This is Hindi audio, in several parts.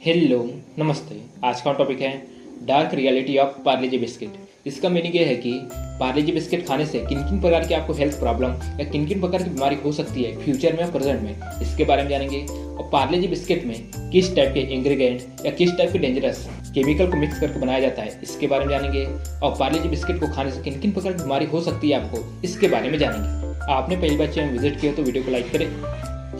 हेलो, नमस्ते। आज का टॉपिक है dark reality of Parle G biscuit. इसका मीनिंग ये है कि पार्ले जी बिस्किट खाने से किन किन प्रकार की आपको हेल्थ प्रॉब्लम या किन किन प्रकार की बीमारी हो सकती है फ्यूचर में और प्रेजेंट में, इसके बारे में जानेंगे। और पार्ले जी बिस्किट में किस टाइप के इंग्रेडिएंट या किस टाइप के डेंजरस केमिकल को मिक्स करके बनाया जाता है, इसके बारे में जानेंगे। और पार्ले जी बिस्किट को खाने से किन किन प्रकार की बीमारी हो सकती है आपको, इसके बारे में जानेंगे। आपने पहली बार चैनल विजिट किया तो वीडियो को लाइक करें,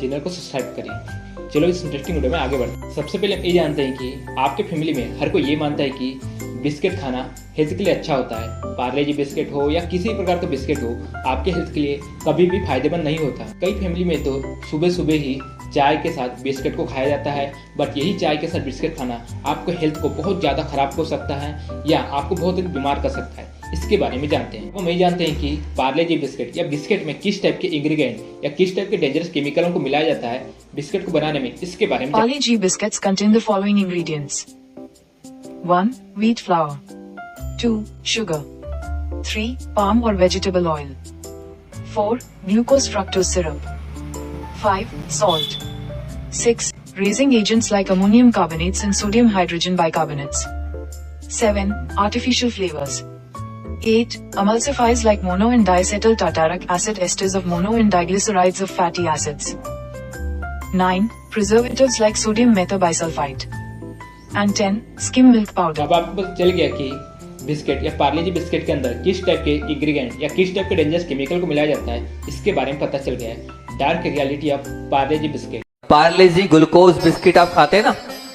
चैनल को सब्सक्राइब करें। चलो इस इंटरेस्टिंग वीडियो में आगे बढ़ते हैं। सबसे पहले हम ये जानते हैं कि आपके फैमिली में हर कोई ये मानता है कि बिस्किट खाना हेल्थ के लिए अच्छा होता है। पार्ले जी बिस्किट हो या किसी प्रकार का बिस्किट हो, आपके हेल्थ के लिए कभी भी फायदेमंद नहीं होता। कई फैमिली में तो सुबह सुबह ही चाय के साथ बिस्किट को खाया जाता है, बट यही चाय के साथ बिस्किट खाना आपको हेल्थ को बहुत ज़्यादा खराब हो सकता है या आपको बहुत बीमार कर सकता है। इसके बारे में जानते हैं। हम ये जानते हैं कि पार्ले जी बिस्किट या बिस्किट में किस टाइप के इंग्रेडिएंट या किस टाइप के डेंजरस केमिकलों को मिलाया जाता है बिस्किट को बनाने में, इसके बारे में। Parle G biscuits contain the following ingredients: 1. Wheat flour, 2. Sugar, 3. Palm or vegetable oil, 4. Glucose fructose syrup, 5. Salt, 6. Raising agents like ammonium carbonates and sodium hydrogen bicarbonates, 7. Artificial flavors, 8. Emulsifiers like mono and diacetyl tartaric acid esters of mono and diglycerides of fatty acids, 9. Preservatives like sodium metabisulfite, and 10. Skim milk powder. अब आपको पता चल गया कि बिस्किट या पार्ले जी बिस्किट के अंदर किस टाइप के इंग्रेडिएंट या किस टाइप के डेंजरस केमिकल को मिलाया जाता है, इसके बारे में पता चल गया है। Dark reality of Parle G biscuit. Parle G glucose biscuit आप खाते हैं ना,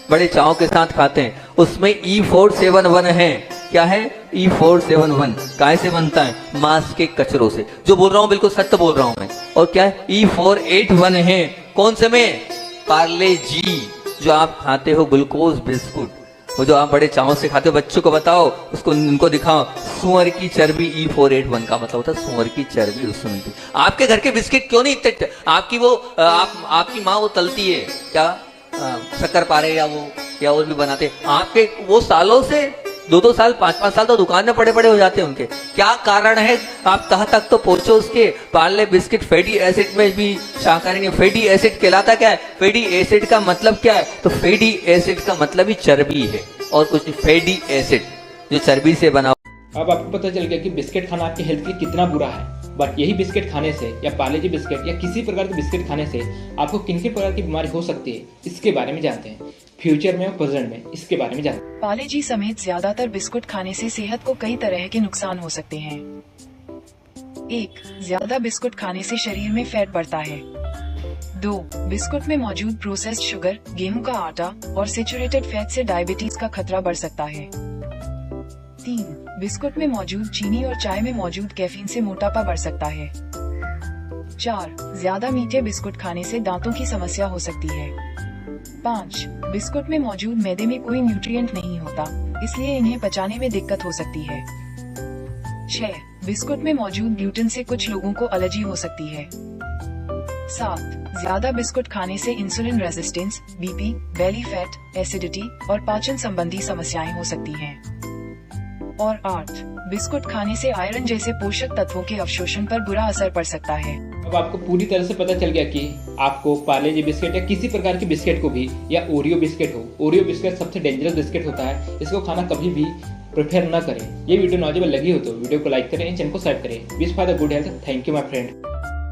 बड़े चाव के साथ खाते हैं। उसमें E471 है। क्या है E471? काय से बनता है? मांस के कचरों से। जो बोल रहा हूँ बिल्कुल सत्य बोल रहा हूँ मैं। और क्या है? E481 है। कौन से में? पार्ले जी जो आप खाते हो ग्लूकोज बिस्कुट, वो जो आप बड़े चाव से खाते हो। बच्चों को बताओ, उसको उनको दिखाओ, सुअर की चर्बी। E481 का मतलब होता है सुअर की चर्बी उसमें थी। आपके घर के बिस्किट क्यों नहीं इतने? आपकी वो आपकी माँ वो तलती है क्या, शक्कर पारे या और भी बनाते आपके, वो सालों से 2-2 साल 5-5 साल तो दुकान में पड़े हो जाते हैं उनके। क्या कारण है? आप तह तक तो पहुंचो उसके। पार्ले बिस्किट फैटी एसिड में भी शाकाहारी नहीं। फैटी एसिड कहलाता क्या है? फैटी एसिड का मतलब क्या है? तो फैटी एसिड का मतलब ही चर्बी है और कुछ नहीं। फैटी एसिड जो चर्बी से बना। अब आपको पता चल गया कि बिस्किट खाना आपकी हेल्थ के लिए कितना बुरा है, बट यही बिस्किट खाने से या पार्ले जी बिस्किट या किसी प्रकार के बिस्किट खाने से आपको किन किन प्रकार की बीमारी हो सकती है, इसके बारे में जानते हैं। फ्यूचर में और प्रेजेंट में, इसके बारे में जानते हैं। पार्ले जी समेत ज्यादातर बिस्कुट खाने से सेहत को कई तरह के नुकसान हो सकते हैं। 1. ज्यादा बिस्कुट खाने से शरीर में फैट बढ़ता है। 2. बिस्कुट में मौजूद प्रोसेस्ड शुगर, गेहूं का आटा और सैचुरेटेड फैट से डायबिटीज का खतरा बढ़ सकता है। 3. बिस्कुट में मौजूद चीनी और चाय में मौजूद कैफीन से मोटापा बढ़ सकता है। 4. ज्यादा मीठे बिस्कुट खाने से दांतों की समस्या हो सकती है। 5. बिस्कुट में मौजूद मैदे में कोई न्यूट्रिएंट नहीं होता, इसलिए इन्हें पचाने में दिक्कत हो सकती है। 6. बिस्कुट में मौजूद ग्लूटेन से कुछ लोगों को एलर्जी हो सकती है। 7. ज्यादा बिस्कुट खाने से insulin resistance, BP, belly fat, acidity और पाचन संबंधी समस्याएं हो सकती हैं। और 8. बिस्कुट खाने से आयरन जैसे पोषक तत्वों के अवशोषण पर बुरा असर पड़ सकता है। अब आपको पूरी तरह से पता चल गया कि आपको पार्ले जी बिस्किट या किसी प्रकार के बिस्किट को भी, या ओरियो बिस्किट हो, ओरियो बिस्किट सबसे डेंजरस बिस्किट होता है, इसको खाना कभी भी प्रेफर न करें। ये वीडियो नॉलेजेबल लगी हो तो वीडियो को लाइक करें, चैनल को सब्सक्राइब करें। Wish for the good health. Thank you my friend.